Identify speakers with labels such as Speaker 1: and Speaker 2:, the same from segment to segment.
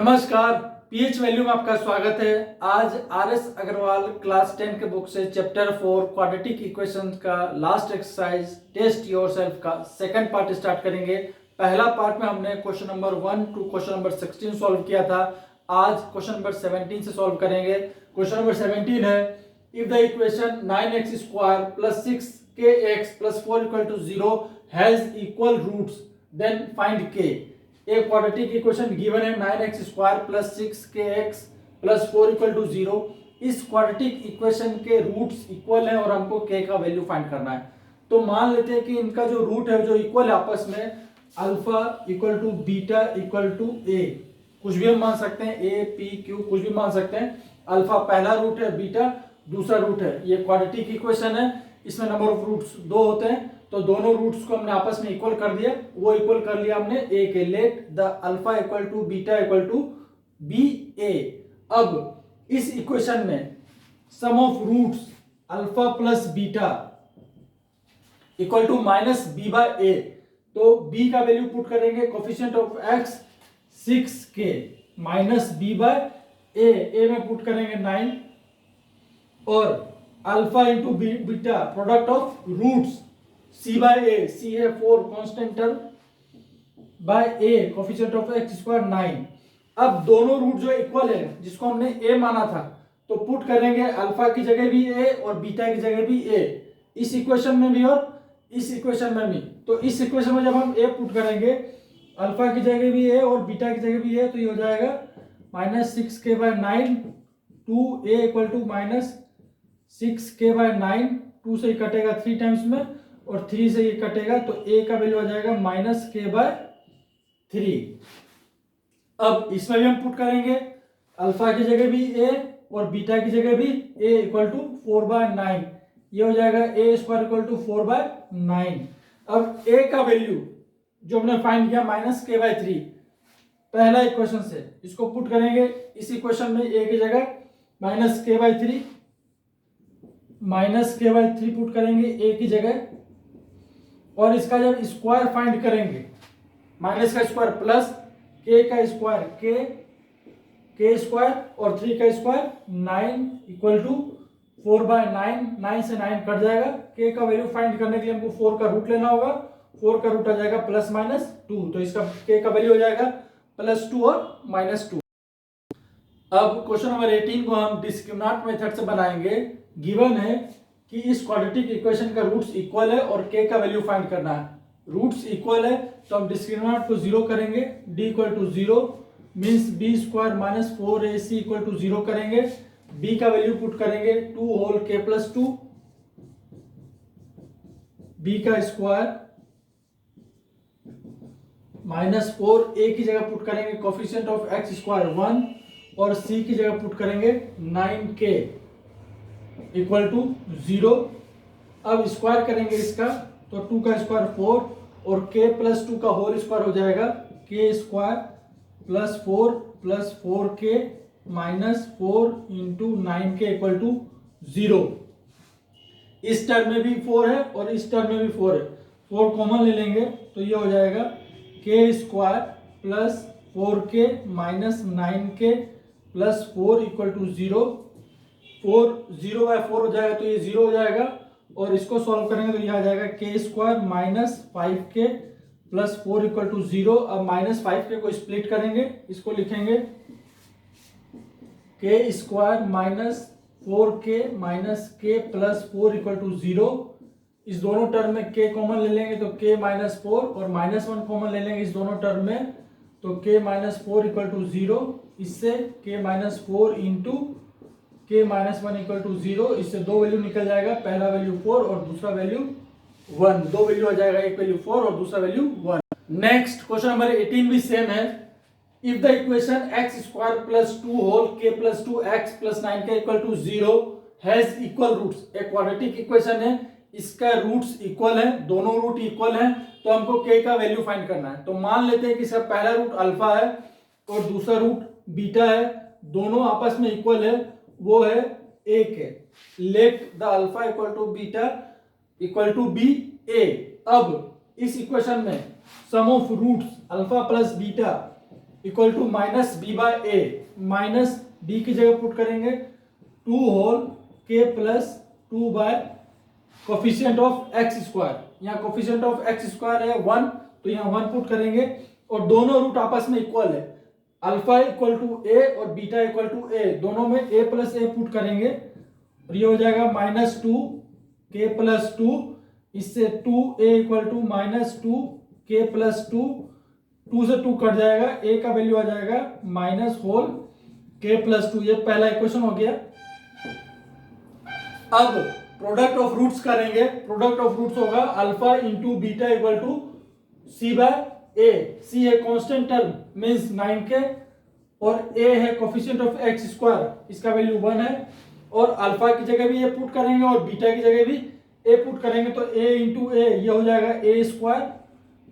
Speaker 1: नमस्कार, pH value में आपका स्वागत है। आज आरएस अग्रवाल क्लास 10 के बुक से चैप्टर 4 क्वाड्रेटिक इक्वेशन का लास्ट एक्सरसाइज टेस्ट योरसेल्फ का सेकंड पार्ट स्टार्ट करेंगे। पहला पार्ट में हमने question number 1 to question number 16 solve किया था। आज क्वेश्चन नंबर 17 से सॉल्व करेंगे। क्वेश्चन नंबर 17 है, if the equation 9x square plus 6kx plus 4 equal to 0 has equal roots then find k। एक क्वाड्रेटिक इक्वेशन गिवन है 9x square plus 6kx plus 4 equal to 0। इस quadratic equation के roots equal हैं और हमको k का value find करना है। तो मान लेते हैं कि इनका जो रूट है जो इक्वल है आपस में, alpha equal to beta equal to a, कुछ भी हम मान सकते हैं, a p q कुछ भी मान सकते हैं। अल्फा पहला रूट है, बीटा दूसरा रूट है। ये क्वाड्रेटिक इक्वेशन है, इसमें नंबर ऑफ रूट्स 2 होते हैं, तो दोनों रूट्स को हमने आपस में इक्वल कर दिया। वो इक्वल कर लिया हमने a के। Let the alpha equal to beta equal to b a. अब इस इक्वेशन में sum of roots alpha plus beta equal to minus b by a, तो b का वैल्यू पुट करेंगे, coefficient of x 6k minus b by a में put करेंगे 9, और alpha into beta product of roots c by a, c है 4 constant term by a coefficient of x square 9। अब दोनों root जो equal है जिसको हमने a माना था, तो पुट करेंगे अल्फा की जगह भी a और बीटा की जगह भी a, इस इक्वेशन में भी और इस इक्वेशन में भी। तो इस इक्वेशन में जब हम a पुट करेंगे, अल्फा की जगह भी a और बीटा की जगह भी a, तो ये हो जाएगा minus 6k by 9 two a equal to minus 6k by 9। 2 से ही कटेगा 3 टाइम्स में और 3 से ये कटेगा, तो a का वैल्यू आ जाएगा माइनस k बाय 3। अब इसमें भी हम पुट करेंगे, अल्फा की जगह भी a और बीटा की जगह भी a इक्वल टू 4 बाय 9। ये हो जाएगा a square equal to 4 by 9। अब a का वैल्यू जो हमने फाइंड किया माइनस k बाय 3 पहला इक्वेशन से, इसको पुट करेंगे इस इक्वेशन में। a की जगह माइनस k बाय 3 पुट करेंगे a की जगह, और इसका जब स्क्वायर फाइंड करेंगे, माइनस का स्क्वायर प्लस k का स्क्वायर k स्क्वायर और 3 का स्क्वायर 9 इक्वल टू 4 बाय 9 से 9 कट जाएगा। k का वैल्यू फाइंड करने के लिए हमको 4 का रूट लेना होगा। 4 का रूट आ जाएगा प्लस माइनस 2, तो इसका k का वैल्यू हो जाएगा प्लस 2 और माइनस 2। अब क्वेश्चन नंबर 18 को हम डिस्क्रिमिनेंट मेथड से बनाएंगे। गिवन है कि इस क्वाड्रेटिक इक्वेशन का रूट्स इक्वल है और k का वैल्यू फाइंड करना है। रूट्स इक्वल है तो हम डिस्क्रिमिनेंट को 0 करेंगे, d equal to 0 means b square minus 4ac equal to 0 करेंगे। b का वैल्यू पुट करेंगे 2 होल k प्लस 2, b का स्क्वायर माइनस 4a की जगह पुट करेंगे कोफिशिएंट ऑफ x स्क्वायर 1, और c की जगह पुट करेंगे 9k इक्वल टू 0। अब स्क्वायर करेंगे इसका, तो 2 का स्क्वायर 4 और k प्लस 2 का होल स्क्वायर हो जाएगा k square plus 4k minus 4 into 9k equal to 0। इस टर्म में भी 4 है और इस टर्म में भी 4 है, 4 कॉमन ले लेंगे तो ये हो जाएगा k square plus 4k minus 9k plus 4 equal to 0। 0 by 4 हो जाएगा तो ये 0 हो जाएगा, और इसको सॉल्व करेंगे तो ये आ जाएगा k square minus 5k plus 4 equal to 0। अब माइनस 5k को स्प्लिट करेंगे, इसको लिखेंगे k square minus 4k minus k plus 4 equal to 0। इस दोनों टर्म में k कॉमन ले लेंगे तो k माइनस 4, और माइनस 1 कॉमन ले लेंगे इस दोनों टर्म में, तो k माइनस 4 इक्वल टू 0। इससे k minus 4 into k minus 1 equal to 0। इससे दो वैल्यू निकल जाएगा, पहला वैल्यू 4 और दूसरा वैल्यू 1। दो वैल्यू आ जाएगा, एक वैल्यू 4 और दूसरा वैल्यू 1। नेक्स्ट क्वेश्चन नंबर 18 भी सेम है। If the equation x square plus 2 whole k plus 2x plus 9k equal to 0 has equal roots. एक क्वाड्रेटिक इक्वेशन है, इसका रूट्स इक्वल है, दोनों रूट इक्वल हैं, तो हमको k का वैल्यू फाइंड करना है। तो मान लेते हैं कि इसका पहला रूट अल्फा है और दूसरा रूट बीटा है, दोनों आपस में इक्वल है, वो है 1 है। Let the alpha equal to beta equal to b a. अब इस इक्वेशन में sum of roots alpha plus beta equal to minus b by a, minus b की जगह पुट करेंगे 2 होल के plus 2 by coefficient of x square, यहाँ coefficient of x square है 1, तो यहाँ 1 पुट करेंगे और दोनों रूट आपस में इक्वल है, अल्फा इक्वल टू ए और बीटा इक्वल टू ए, दोनों में ए प्लस ए पुट करेंगे और ये हो जाएगा माइनस 2 के प्लस 2, इससे 2 ए इक्वल टू माइनस 2 के प्लस 2, 2 से 2 कट जाएगा, ए का वैल्यू आ जाएगा माइनस होल के प्लस 2, ये पहला इक्वेशन हो गया। अब प्रोडक्ट ऑफ रूट्स करेंगे, प्रोडक्ट ऑफ रूट्स होगा alpha into beta equal to c by a, c है कांस्टेंट टर्म मींस 9k और ए है कोफिशिएंट ऑफ एक्स स्क्वायर, इसका वैल्यू 1 है और अल्फा की जगह भी ए पुट करेंगे और बीटा की जगह भी ए पुट करेंगे, तो ए इंटू ए ये हो जाएगा ए स्क्वायर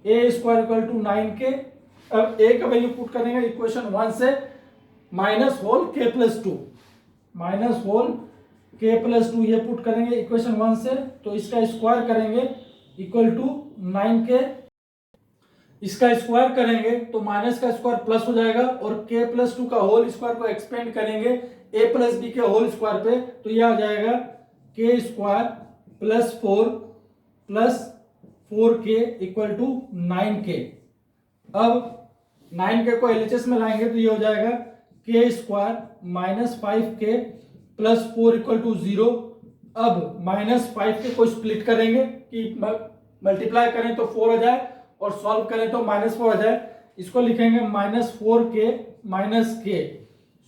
Speaker 1: इक्वल टू 9k। अब ए का वैल्यू पुट करेंगे इक्वेशन 1 से, माइनस होल के प्लस 2, माइनस होल के प्लस 2 ये पुट करेंगे इक्वेशन 1 से, तो इसका स्क्वायर करेंगे इक्वल टू 9k, इसका स्क्वायर करेंगे तो माइनस का स्क्वायर प्लस हो जाएगा और के प्लस 2 का होल स्क्वायर को एक्सपेंड करेंगे ए प्लस बी के होल स्क्वायर पे, तो यह आ जाएगा k square plus 4 plus 4k equal to 9k। अब 9k को एलएचएस में लाएंगे तो ये हो जाएगा k square minus 5k plus 4 equal to 0। अब माइनस 5k को स्प्लिट करेंगे कि मल्टीप्लाई करें तो 4 हो जाए और सॉल्व करें तो माइनस 4 हो जाए, इसको लिखेंगे minus 4k minus k,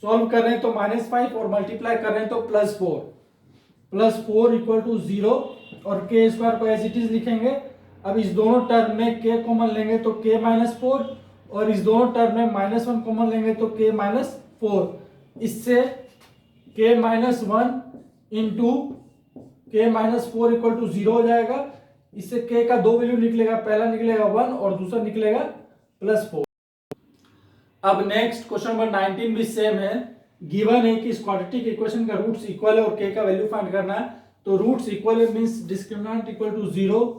Speaker 1: solve कर रहे हैं तो माइनस 5 और मल्टीप्लाई कर रहे हैं तो प्लस 4 इक्वल टू 0 और के स्क्वायर को एज इट इज लिखेंगे। अब इस दोनों टर्म में k कॉमन लेंगे तो k माइनस 4 और इस दोनों टर्म में माइनस 1 कॉमन लेंगे तो k माइनस 4, इससे k माइनस 1 इंटू के माइनस 4 इक्वल टू 0 हो जाएगा, इससे k का दो वैल्यू निकलेगा, पहला निकलेगा 1 और दूसरा निकलेगा प्लस 4। अब नेक्स्ट क्वेश्चन नंबर 19 भी सेम है, गिवन है कि इस क्वाड्रेटिक इक्वेशन का रूट्स इक्वल है और k का वैल्यू फाइंड करना है, तो रूट्स इक्वल है means discriminant equal to 0,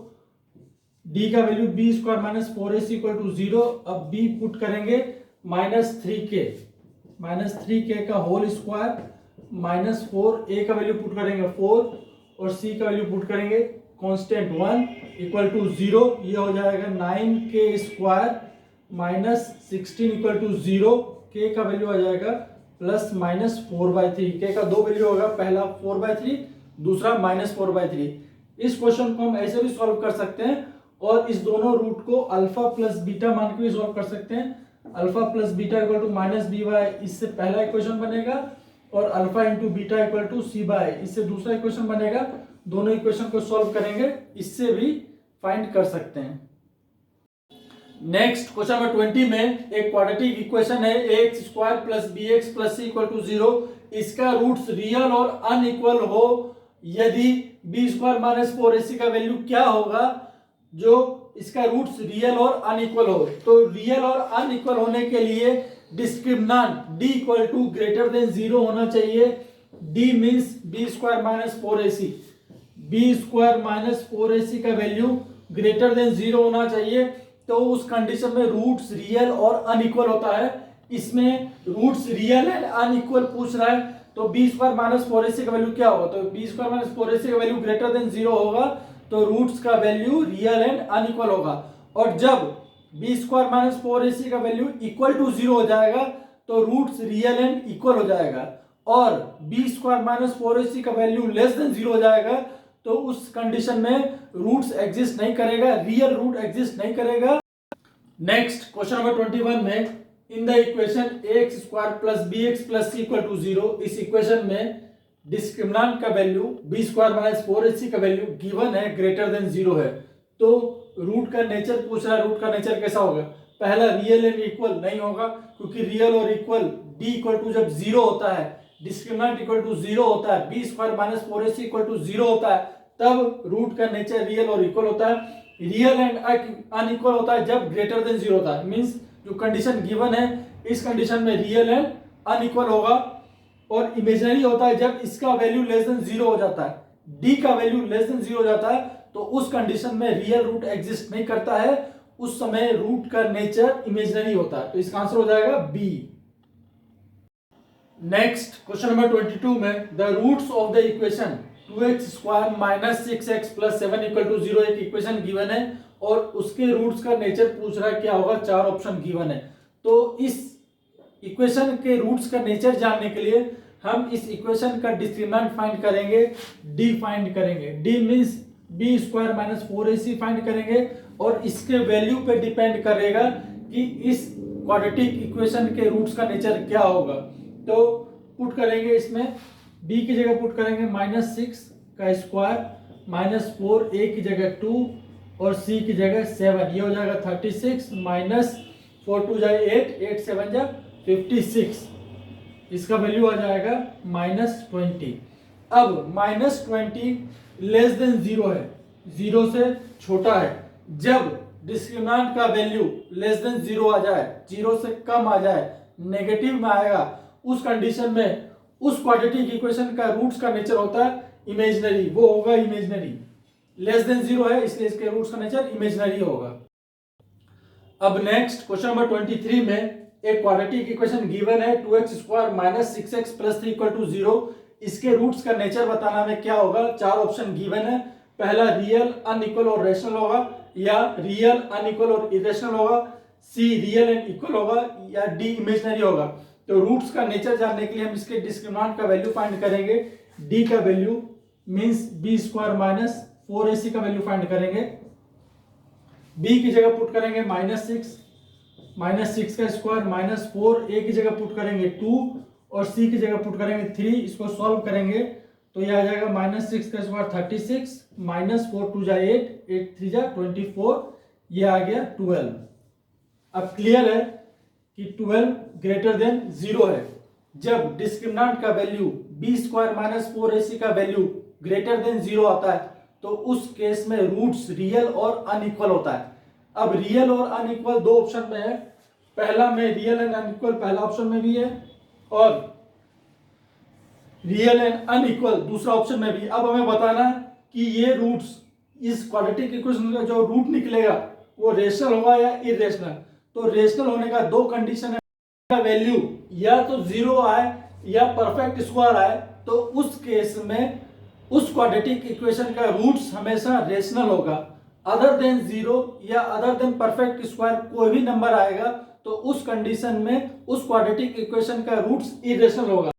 Speaker 1: d का value b square minus 4ac equal to 0। अब b पुट करेंगे माइनस 3k का होल स्क्वायर माइनस 4, a का वैल्यू पुट करेंगे 4 और c का वैल्यू पुट करेंगे कांस्टेंट 1 इक्वल टू 0, ये हो जाएगा 9k square minus 16 equal to 0, k का वैल्यू आ जाएगा प्लस माइनस 4/3, k का दो वैल्यू होगा, पहला 4/3 दूसरा माइनस 4/3। इस क्वेश्चन को हम ऐसे भी सॉल्व कर सकते हैं और इस दोनों रूट को अल्फा प्लस बीटा मान के भी सॉल्व कर सकते हैं, alpha plus beta equal to minus b by, इससे पहला इक्वेशन बनेगा और alpha into beta equal to c by, इससे दूसरा इक्वेशन बनेगा। दोनों इक्वेशन को सॉल्व करेंगे, इससे भी फाइंड कर सकते हैं। नेक्स्ट क्वेश्चन नंबर 20 में एक क्वाड्रेटिक इक्वेशन है ax square plus bx plus c equal to 0, इसका रूट्स रियल और अनइक्वल हो यदि b स्क्वायर माइनस 4ac का वैल्यू क्या होगा, जो इसका रूट्स रियल और अनइक्वल हो। तो रियल और अनइक्वल होने के लिए discriminant d equal to greater than 0 होना चाहिए, d means b square minus 4ac, b square minus 4ac का वैल्यू ग्रेटर देन 0 होना चाहिए, तो उस कंडीशन में रूट्स रियल और अनइक्वल होता है। इसमें रूट्स रियल एंड अनइक्वल पूछ रहा है, तो b स्क्वायर माइनस 4ac का वैल्यू क्या होगा, तो b स्क्वायर माइनस 4ac का वैल्यू ग्रेटर देन 0 होगा, तो रूट्स का वैल्यू रियल एंड अनइक्वल होगा। और जब b स्क्वायर माइनस 4ac का वैल्यू इक्वल टू 0 हो जाएगा तो रूट्स रियल एंड इक्वल हो जाएगा, और b स्क्वायर माइनस 4ac का वैल्यू लेस देन 0 हो जाएगा, तो उस कंडीशन में रूट्स एग्जिस्ट नहीं करेगा, रियल रूट एग्जिस्ट नहीं करेगा। नेक्स्ट क्वेश्चन नंबर 21 में in the equation ax square plus bx plus c equal to 0, इस इक्वेशन में डिस्क्रिमिनेंट का value b square minus 4ac का वैल्यू गिवन है ग्रेटर देन 0 है, तो रूट का नेचर पूछ रहा है, रूट का नेचर कैसा होगा, पहला रियल एंड इक्वल नहीं होगा, क्योंकि रियल और इक्वल d इक्वल टू जब 0 होता है, डिस्क्रिमिनेंट इक्वल टू 0 होता है, b square minus 4ac equal to 0 होता है, तब रूट का नेचर रियल और इक्वल होता है। रियल एंड अनइक्वल होता है जब ग्रेटर देन 0 होता है, मींस जो कंडीशन गिवन है इस कंडीशन में रियल एंड अनइक्वल होगा, और इमेजिनरी होता है जब इसका वैल्यू लेस देन 0 हो जाता है, d का वैल्यू लेस देन 0 हो जाता है, तो उस कंडीशन में रियल रूट एग्जिस्ट नहीं करता है, उस समय रूट का नेचर इमेजिनरी होता है। तो इसका आंसर हो जाएगा बी। नेक्स्ट क्वेश्चन नंबर 22 में the roots of the equation 2x² minus 6x plus 7 equal to 0 एक इक्वेशन गिवन है और उसके रूट्स का नेचर पूछ रहा है क्या होगा। 4 ऑप्शन गिवन है। तो इस इक्वेशन के रूट्स का नेचर जानने के लिए हम इस इक्वेशन का डिस्क्रिमिनेंट फाइंड करेंगे, डी फाइंड करेंगे। D means b² minus 4ac find करेंगे और इसके वैल्यू पे डिपेंड करेगा कि इस क्वाड्रेटिक इक्वेशन के रूट्स का नेचर क्या होगा। तो पुट करेंगे, इसमें b की जगह पुट करेंगे -6 का स्क्वायर माइनस 4a की जगह 2 और c की जगह 7। ये हो जाएगा 36 माइनस 4 2 जाए 8, 8 7 जा 56। इसका वैल्यू आ जाएगा -20। अब -20 लेस देन 0 है, 0 से छोटा है। जब डिस्क्रिमिनेंट का वैल्यू लेस देन 0 आ जाए, 0 से कम आ जाए, नेगेटिव में आएगा, उस कंडीशन में उस क्वाड्रेटिक इक्वेशन का रूट्स का नेचर होता है इमेजिनरी, वो होगा इमेजिनरी। लेस देन 0 है इसलिए इसके रूट्स का नेचर इमेजिनरी होगा। अब नेक्स्ट क्वेश्चन नंबर 23 में एक क्वाड्रेटिक इक्वेशन गिवन है 2x² minus 6x plus 3 equal to 0। इसके रूट्स का नेचर बताना में क्या होगा। 4 ऑप्शन गिवन है। पहला रियल, अनइक्वल और रेशनल होगा, या रियल, अनइक्वल और इरेशनल होगा, सी रियल एंड इक्वल होगा, या डी इमेजिनरी होगा। तो रूट्स का नेचर जानने के लिए हम इसके डिस्क्रिमिनेंट का वैल्यू फाइंड करेंगे। डी का value means b² minus 4ac का वैल्यू फाइंड करेंगे। b की जगह पुट करेंगे -6 का स्क्वायर माइनस 4, a की जगह पुट करेंगे 2 और c की जगह पुट करेंगे 3। इसको सॉल्व करेंगे तो ये आ जाएगा -6 का स्क्वायर 36 माइनस 4 2 जा 8, 8 3 जा 24, ये आ गया 12। अब क्लियर है कि 12 ग्रेटर देन 0 है। जब डिस्क्रिमिनेंट का वैल्यू b² माइनस 4ac का वैल्यू ग्रेटर देन 0 आता है तो उस केस में रूट्स रियल और अनइक्वल होता है। अब रियल और अनइक्वल दो ऑप्शन में है। पहला में रियल एंड अनइक्वल पहला ऑप्शन में भी है और रियल एंड अनइक्वल दूसरा ऑप्शन में भी। अब हमें बताना है कि ये रूट्स, इस क्वाड्रेटिक इक्वेशन का जो रूट निकलेगा वो रेशनल होगा या इरेशनल। तो रेशनल होने का दो कंडीशन है, वैल्यू या तो 0 आए या परफेक्ट स्क्वायर आए। तो उस केस में उस क्वाड्रेटिक इक्वेशन का रूट्स हमेशा रेशनल होगा। अदर देन 0 या अदर देन परफेक्ट स्क्वायर कोई भी नंबर आएगा तो उस कंडीशन में उस क्वाड्रेटिक इक्वेशन का रूट्स इरेशनल होगा।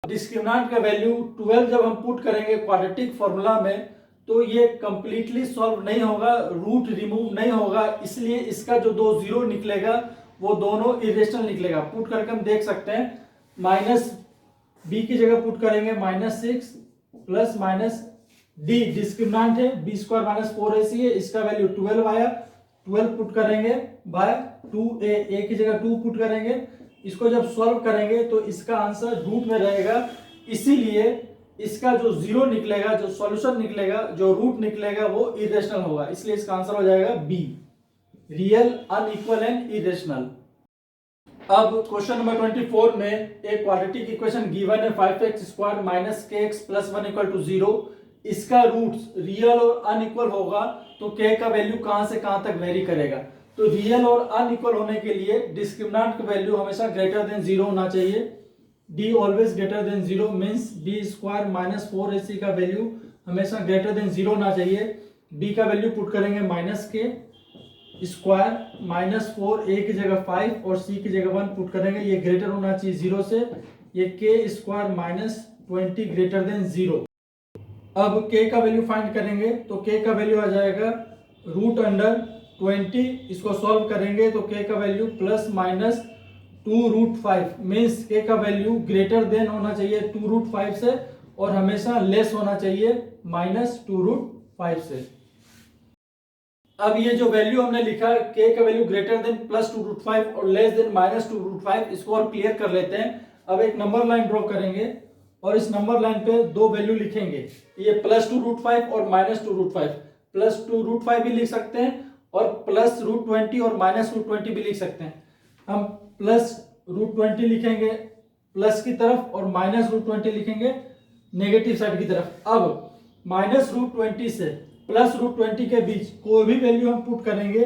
Speaker 1: डिस्क्रिमिनेंट का वैल्यू 12 जब हम पुट करेंगे क्वाड्रेटिक फॉर्मूला में तो ये कंप्लीटली सॉल्व नहीं होगा, रूट रिमूव नहीं होगा, इसलिए इसका जो दो 0 निकलेगा वो दोनों इरेशनल निकलेगा। पुट करके हम देख सकते हैं, माइनस b की जगह पुट करेंगे -6 प्लस माइनस डी डिस्क्रिमिनेंट है b² माइनस 4ac है, इसका वैल्यू 12 आया। 12 पुट करेंगे बाय 2a की जगह 2 पुट करेंगे। इसको जब सॉल्व करेंगे तो इसका आंसर रूट में रहेगा, इसीलिए इसका जो 0 निकलेगा, जो सॉल्यूशन निकलेगा, जो रूट निकलेगा वो इरेशनल होगा। इसलिए इसका आंसर हो जाएगा b, real, unequal and irrational. अब क्वेश्चन नंबर 24 में एक क्वाड्रेटिक इक्वेशन गिवन है 5x² minus kx plus 1 equal to 0। इसका रूट्स रियल और अनइक्वल होगा तो k का वैल्यू कहां से कहां तक वेरी करेगा। तो रियल और अनइक्वल होने के लिए डिस्क्रिमिनेंट का वैल्यू हमेशा ग्रेटर देन 0 होना चाहिए। d always greater than 0 means b² minus 4ac का वैल्यू हमेशा ग्रेटर देन 0 होना चाहिए। b का वैल्यू पुट करेंगे -k स्क्वायर माइनस 4a की जगह 5 और c की जगह 1 पुट करेंगे। ये ग्रेटर होना चाहिए 0 से। ये k² माइनस 20 ग्रेटर देन 0। अब k का वैल्यू फाइंड करेंगे तो k का वैल्यू आ जाएगा रूट अंडर 20। इसको सॉल्व करेंगे तो k का value plus minus 2√5 means k का वैल्यू ग्रेटर देन होना चाहिए 2√5 से और हमेशा लेस होना चाहिए -2√5 से। अब ये जो वैल्यू हमने लिखा है k का वैल्यू ग्रेटर देन +2√5 और लेस देन -2√5, इसको और क्लियर कर लेते हैं। अब एक नंबर लाइन ड्रॉ करेंगे और इस नंबर लाइन पे दो वैल्यू लिखेंगे, ये +2√5 और -2√5। +2√5 भी लिख सकते हैं और +√20 और -√20 भी लिख सकते हैं। हम +√20 लिखेंगे प्लस की तरफ और -√20 लिखेंगे नेगेटिव साइड की तरफ। अब -√20 से +√20 के बीच कोई भी वैल्यू हम पुट करेंगे,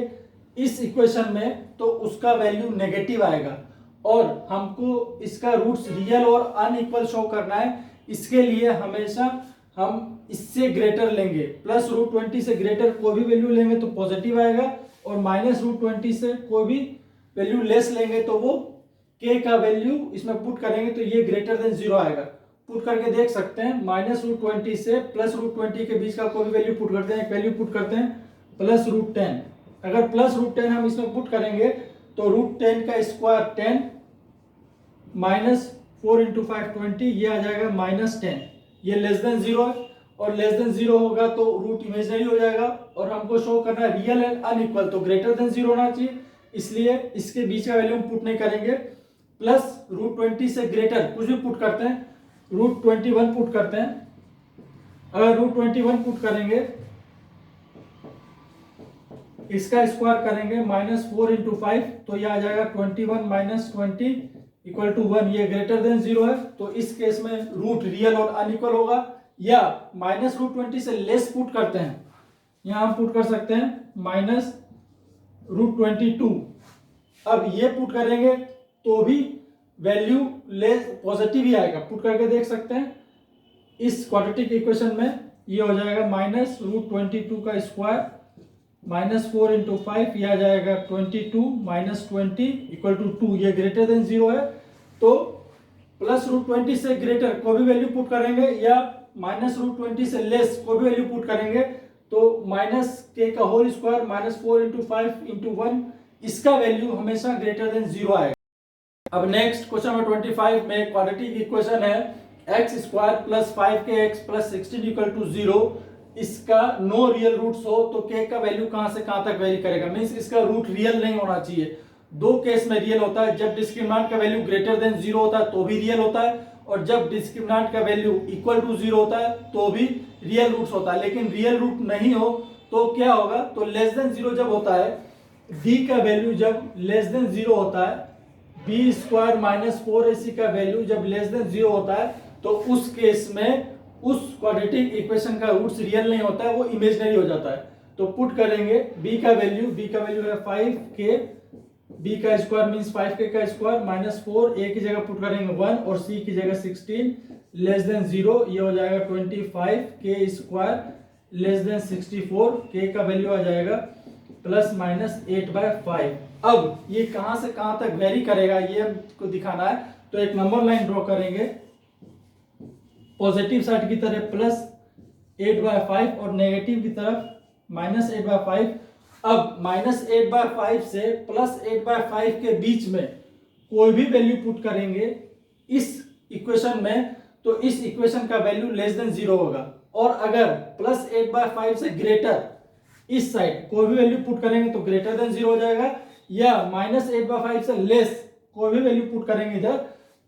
Speaker 1: इस इक्वेशन में तो उसका वैल्यू नेगेटिव आएगा और हमको इसका रूट्स रियल और अनइक्वल शो करना है। इसके लिए हमेशा हम इससे ग्रेटर लेंगे, +√20 से ग्रेटर कोई भी वैल्यू लेंगे तो पॉजिटिव आएगा और -√20 से कोई भी वैल्यू लेस लेंगे तो वो k का वैल्यू इसमें पुट करेंगे तो ये ग्रेटर देन 0 आएगा। पुट करके देख सकते हैं -√20 से +√20 के बीच का कोई भी वैल्यू पुट करते हैं, एक वैल्यू पुट करते हैं +√10। अगर +√10 हम इसमें पुट करेंगे तो √10 का स्क्वायर 10 -4 × 5 20, ये आ जाएगा -10। ये लेस देन 0 है और लेस देन 0 होगा तो रूट इमेजिनरी हो जाएगा और हमको शो करना है रियल एंड अनइक्वल, तो ग्रेटर देन 0 होना चाहिए, इसलिए इसके बीच का वैल्यू हम पुट नहीं करेंगे। +√20 से ग्रेटर कुछ भी पुट करते हैं, √21 पुट करते हैं। अगर √21 पुट करेंगे, इसका स्क्वायर करेंगे -4 × 5 तो ये आ जाएगा 21 - 20 = 1, ये ग्रेटर देन 0 है तो इस केस में रूट रियल और अनइक्वल होगा। या -√20 से लेस पुट करते हैं, यहां हम पुट कर सकते हैं -√22। अब ये पुट करेंगे तो भी वैल्यू लेस पॉजिटिव ही आएगा, पुट करके देख सकते हैं। इस क्वाड्रेटिक इक्वेशन में ये हो जाएगा -√22 का स्क्वायर -4 × 5, यह आ जाएगा 22 - 20 = 2, ये ग्रेटर देन 0 है तो +√20 से ग्रेटर कोई भी वैल्यू पुट करेंगे या -√20 से लेस कोई भी वैल्यू पुट करेंगे तो -k का होल स्क्वायर -4 × 5 × 1, इसका वैल्यू हमेशा ग्रेटर देन 0 आएगा। अब नेक्स्ट क्वेश्चन नंबर 25 में क्वाड्रेटिक इक्वेशन है x² + 5kx + 16 = 0। इसका नो रियल रूट्स हो तो k का वैल्यू कहां से कहां तक वेरी करेगा, मींस इसका रूट रियल नहीं होना चाहिए। दो केस में रियल होता है, जब डिस्क्रिमिनेंट का वैल्यू ग्रेटर देन 0 होता है तो भी रियल होता है और जब डिस्क्रिमिनेंट का वैल्यू इक्वल टू 0 होता है तो भी रियल रूट्स होता है। लेकिन रियल रूट नहीं हो तो क्या होगा, तो लेस देन 0 जब होता है, b का वैल्यू जब लेस देन 0 होता है, b² - 4ac का वैल्यू जब लेस देन 0 होता है तो उस केस में उस क्वाड्रेटिक इक्वेशन का रूट्स रियल नहीं होता है, वो इमेजिनरी हो जाता है। तो पुट करेंगे b का वैल्यू है 5k, b का स्क्वायर मींस 5k का स्क्वायर -4, a की जगह पुट करेंगे 1 और c की जगह 16 लेस देन 0, ये हो जाएगा 25k² लेस देन 64, k का वैल्यू आ जाएगा ±8/5। अब ये कहां से कहां तक वेरी करेगा ये हमको दिखाना है, तो एक नंबर लाइन ड्रॉ करेंगे पॉजिटिव साइड की तरफ +8/5 और नेगेटिव की तरफ -8/5। अब -8/5 से +8/5 के बीच में कोई भी वैल्यू पुट करेंगे इस इक्वेशन में तो इस इक्वेशन का वैल्यू लेस देन 0 होगा। और अगर +8/5 से ग्रेटर इस साइड कोई भी वैल्यू पुट करेंगे तो ग्रेटर देन 0 हो जाएगा, या -8/5 से लेस कोई भी वैल्यू पुट करेंगे इधर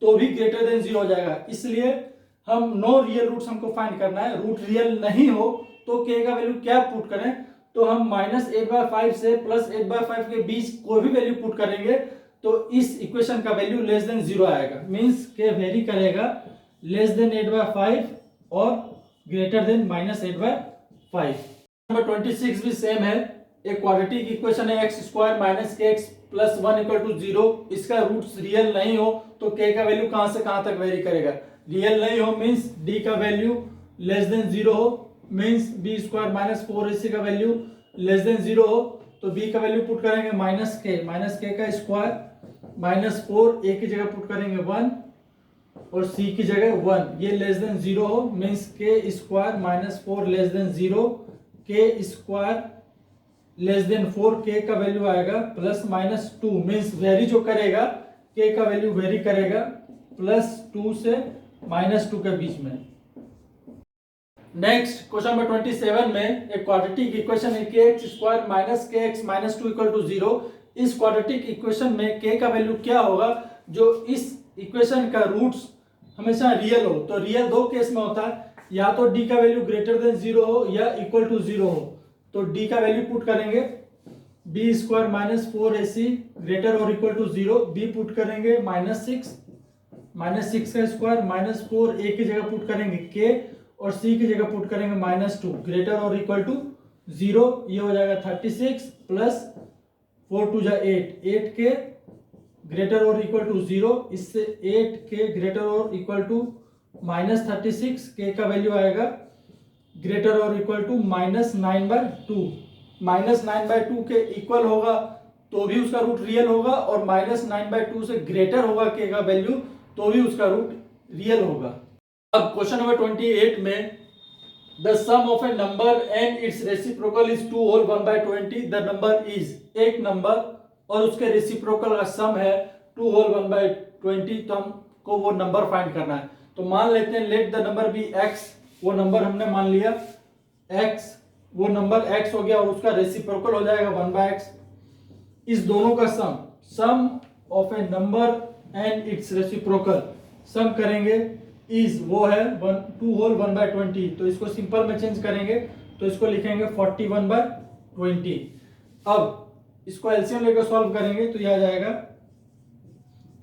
Speaker 1: तो भी ग्रेटर देन 0 हो जाएगा। इसलिए हम नो रियल रूट्स हमको फाइंड करना है, रूट रियल नहीं हो तो k का वैल्यू क्या पुट करें, तो हम -8/5 से +8/5 के बीच कोई भी वैल्यू पुट करेंगे तो इस इक्वेशन का वैल्यू लेस देन 0 आएगा, मींस k वेरी करेगा लेस देन 8/5 और ग्रेटर देन -8/5। नंबर 26 भी सेम है, एक क्वाड्रेटिक इक्वेशन है x² - kx + 1 = 0। इसका रूट्स रियल नहीं हो तो k का वैल्यू कहां से कहां तक वेरी करेगा, रियल नहीं हो मींस d का वैल्यू लेस देन 0 हो, मींस b² - 4ac का वैल्यू लेस देन 0 हो तो b का वैल्यू पुट करेंगे -k का स्क्वायर -4, a की जगह पुट करेंगे 1 और c की जगह 1, ये लेस देन 0 हो, means k² - 4 less than 0, k² less than 4, k का वैल्यू आएगा +-2, मींस वेरी जो करेगा k का वैल्यू वेरी करेगा +2 से -2 के बीच में। नेक्स्ट क्वेश्चन नंबर 27 में एक क्वाड्रेटिक इक्वेशन है kx² - kx - 2 = 0। इस क्वाड्रेटिक इक्वेशन में k का वैल्यू क्या होगा जो इस इक्वेशन का रूट्स हमेशा रियल हो, तो रियल दो केस में होता है, या तो d का वैल्यू ग्रेटर देन 0 हो या इक्वल टू 0 हो। तो d का वैल्यू पुट करेंगे b² - 4ac ग्रेटर और इक्वल टू 0, b पुट करेंगे -6 का स्क्वायर -4, a की जगह पुट करेंगे k और c की जगह पुट करेंगे -2 ग्रेटर और इक्वल टू 0, ये हो जाएगा 36 + 4 टू जा 8, 8 के ग्रेटर और इक्वल टू 0, इससे 8 के ग्रेटर और इक्वल टू -36, के का वैल्यू आएगा ग्रेटर और इक्वल टू -9/2। -9/2 के इक्वल होगा तो भी उसका रूट रियल होगा, और -9/2 से ग्रेटर होगा के का वैल्यू तो भी उसका रूट रियल होगा। अब क्वेश्चन नंबर 28 में the sum of a number and its reciprocal is 2 whole 1/20, the number is, एक नंबर और उसके रेसिप्रोकल का सम है 2 होल 1/20, तो हमको वो नंबर फाइंड करना है। तो मान लेते हैं let the number be x, वो नंबर हमने मान लिया x, वो नंबर x हो गया और उसका रेसिप्रोकल हो जाएगा 1/x। इस दोनों का sum of a number and its reciprocal, sum करेंगे इज, वो है 2 होल 1/20, तो इसको सिंपल में चेंज करेंगे तो इसको लिखेंगे 41/20। अब इसको एलसीएम लेकर सॉल्व करेंगे तो यह आ जाएगा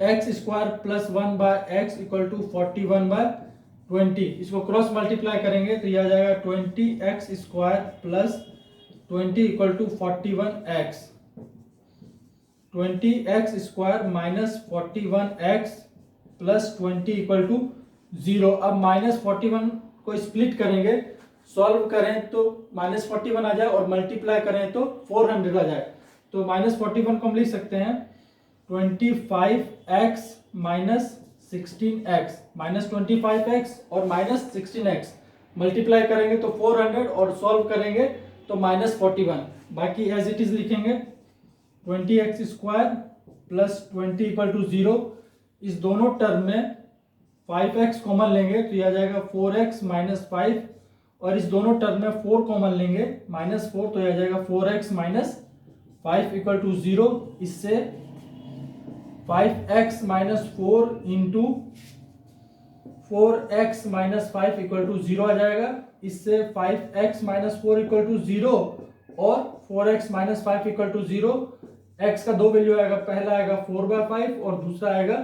Speaker 1: x² plus 1/x equal to 41/20। इसको क्रॉस मल्टीप्लाई करेंगे तो यह आ जाएगा 20x² plus 20 equal to 41x, 20x² minus 41x plus 20 equal to 0। अब -41 को स्प्लिट करेंगे, सॉल्व करें तो -41 आ जाए और मल्टीप्लाई करें तो 400 आ जाए। तो -41 को हम लिख सकते हैं 25x माइनस 16x, -25x और -16x मल्टीप्लाई करेंगे तो 400 और सॉल्व करेंगे तो -41, बाकी एज इट इज लिखेंगे 20x² प्लस 20 इक्वल टू 0। इस दोनों टर्म में 5x कॉमन लेंगे तो यह आ जाएगा 4x माइनस 5, और इस दोनों टर्म में 4 कॉमन लेंगे -4, तो यह आ जाएगा 4x माइनस 5 इक्वल टू 0। इससे 5x minus 4 into 4x minus 5 equal to 0 आ जाएगा। इससे 5x माइनस 4 इक्वल टू 0 और 4x minus 5 equal to 0। x का दो वैल्यू आएगा, पहला आएगा 4/5 और दूसरा आएगा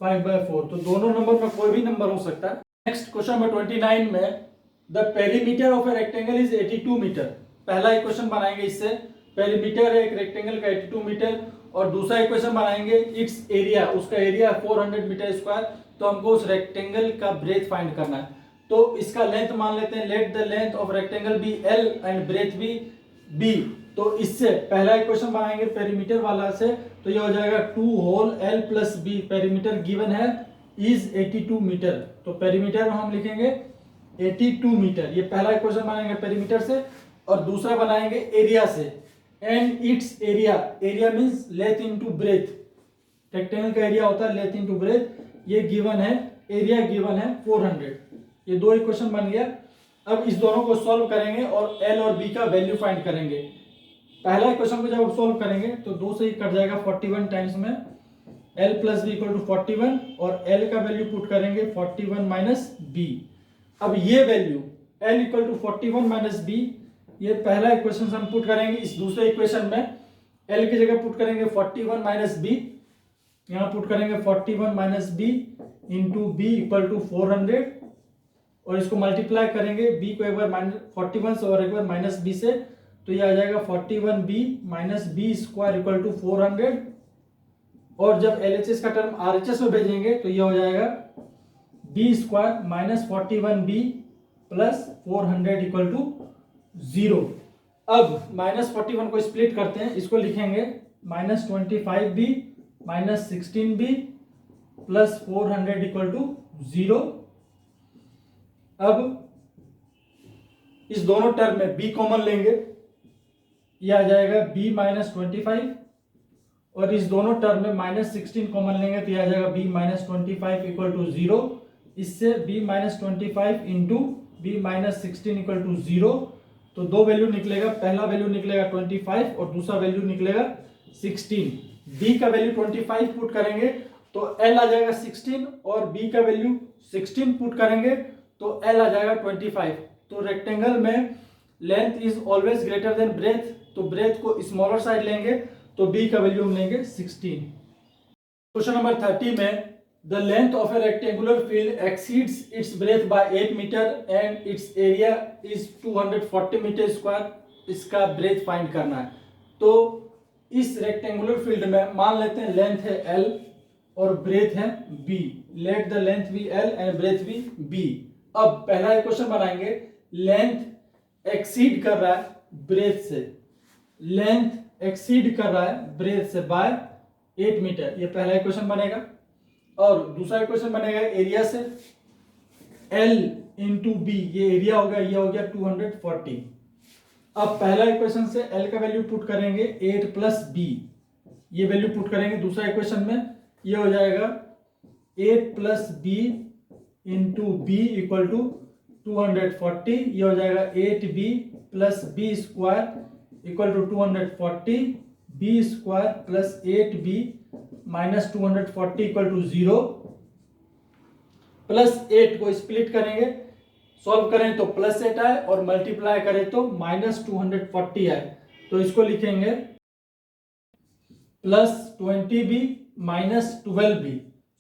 Speaker 1: 5/4, तो दोनों नंबर में कोई भी नंबर हो सकता है। नेक्स्ट क्वेश्चन नंबर 29 में the perimeter of a rectangle is 82 metre. पहला इक्वेशन बनाएंगे, इससे पेरीमीटर है एक रेक्टेंगल का 82 मीटर, और दूसरा इक्वेशन बनाएंगे इट्स एरिया, उसका एरिया 400 मीटर स्क्वायर, तो हमको उस रेक्टेंगल का ब्रेथ फाइंड करना है। तो इसका लेंथ मान लेते हैं, let the length of rectangle be L and breadth be B। तो इससे पहला इक्वेशन बनाएंगे पेरीमीटर वाला से, तो ये हो जाएगा 2 होल L plus B, perimeter given है इज 82 मीटर, तो पेरीमीटर में हम लिखेंगे 82 मीटर। ये पहला इक्वेशन बनाएंगे पेरीमीटर से, और दूसरा बनाएंगे एरिया से, and its area, area means length into breadth, rectangle का एरिया होता है लेंथ इनटू ब्रेथ, ये गिवन है, एरिया गिवन है 400। ये दो इक्वेशन बन गया। अब इस दोनों को सॉल्व करेंगे और L और B का वैल्यू फाइंड करेंगे। पहला इक्वेशन को जब सॉल्व करेंगे तो 2 से ही कट जाएगा 41 टाइम्स में, L plus b equal to 41, और L का वैल्यू पुट करेंगे 41 माइनस B। अब ये value L equal to 41 minus B, ये पहला इक्वेशन हम पुट करेंगे। इस दूसरे इक्वेशन में L की जगह पुट करेंगे 41 माइनस B, यहाँ पुट करेंगे 41 minus B into B equal to 400, और इसको मल्टीप्लाई करेंगे B को एक बार 41 से और एक बार माइनस B से, तो ये आ जाएगा 41B minus B square equal to 400, और जब LHS का टर्म RHS में भेजेंगे तो ये हो जाएगा B square minus 41B plus 400 equal to 0। अब -41 को स्प्लिट करते हैं, इसको लिखेंगे -25B minus 16B plus 400 equal to 0। अब इस दोनों टर्म में B कॉमन लेंगे, यह आ जाएगा B माइनस 25, और इस दोनों टर्म में -16 कॉमन लेंगे तो यह आ जाएगा B माइनस 25 इक्वल टू 0। इससे B minus 25 into B minus 16 equal to 0, तो दो वैल्यू निकलेगा, पहला वैल्यू निकलेगा 25 और दूसरा वैल्यू निकलेगा 16। B का वैल्यू 25 पुट करेंगे तो L आ जाएगा 16, और B का वैल्यू 16 पुट करेंगे तो L आ जाएगा 25। तो रेक्टेंगल में length is always greater than breadth, तो ब्रेथ को स्मॉलर साइड लेंगे तो B का वैल्यू हम लेंगे 16। क्वेश्चन नंबर 30 में the length of a rectangular field exceeds its breadth by 8 metre and its area is 240 metre square, इसका ब्रेथ फाइंड करना है। तो इस रेक्टेंगुलर फील्ड में मान लेते हैं लेंथ है L और ब्रेथ है B। Let the length be L and breadth be B। अब पहला इक्वेशन बनाएंगे, लेंथ एक्सीड कर रहा है ब्रेथ से, लेंथ एक्सीड कर रहा है ब्रेथ से बाय 8 मीटर, ये पहला इक्वेशन बनेगा। और दूसरा इक्वेशन बनेगा एरिया से, L इंटू बी, ये एरिया होगा, ये हो गया 240। अब पहला इक्वेशन से L का वैल्यू पुट करेंगे 8 प्लस बी, ये वैल्यू पुट करेंगे दूसरा इक्वेशन में, ये हो जाएगा 8 plus B into B equal to 240, ये हो जाएगा 8b plus B square equal to 240, B square plus 8b minus 240 equal to 0, plus 8 को स्प्लिट करेंगे, सॉल्व करें तो प्लस 8 आए और मल्टीप्लाई करें तो माइनस 240 आए। तो इसको लिखेंगे plus 20b minus 12b,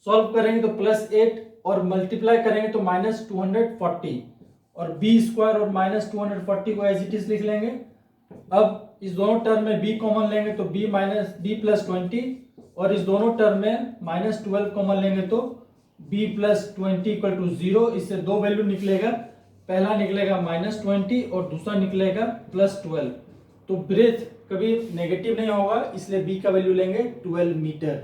Speaker 1: solve करेंगे तो प्लस 8 और मल्टीप्लाई करेंगे तो माइनस 240, और बी स्क्वायर और माइनस 240 को एज इट इज लिख लेंगे। अब इस दोनों टर्म में b कॉमन लेंगे तो b माइनस b प्लस 20, और इस दोनों टर्म में माइनस 12 कॉमन लेंगे तो b प्लस 20 इक्वल टू 0। इससे दो वैल्यू निकलेगा, पहला निकलेगा माइनस 20 और दूसरा निकलेगा प्लस 12। तो ब्रेथ कभी नेगेटिव नहीं होगा, इसलिए b का वैल्यू लेंगे 12 मीटर।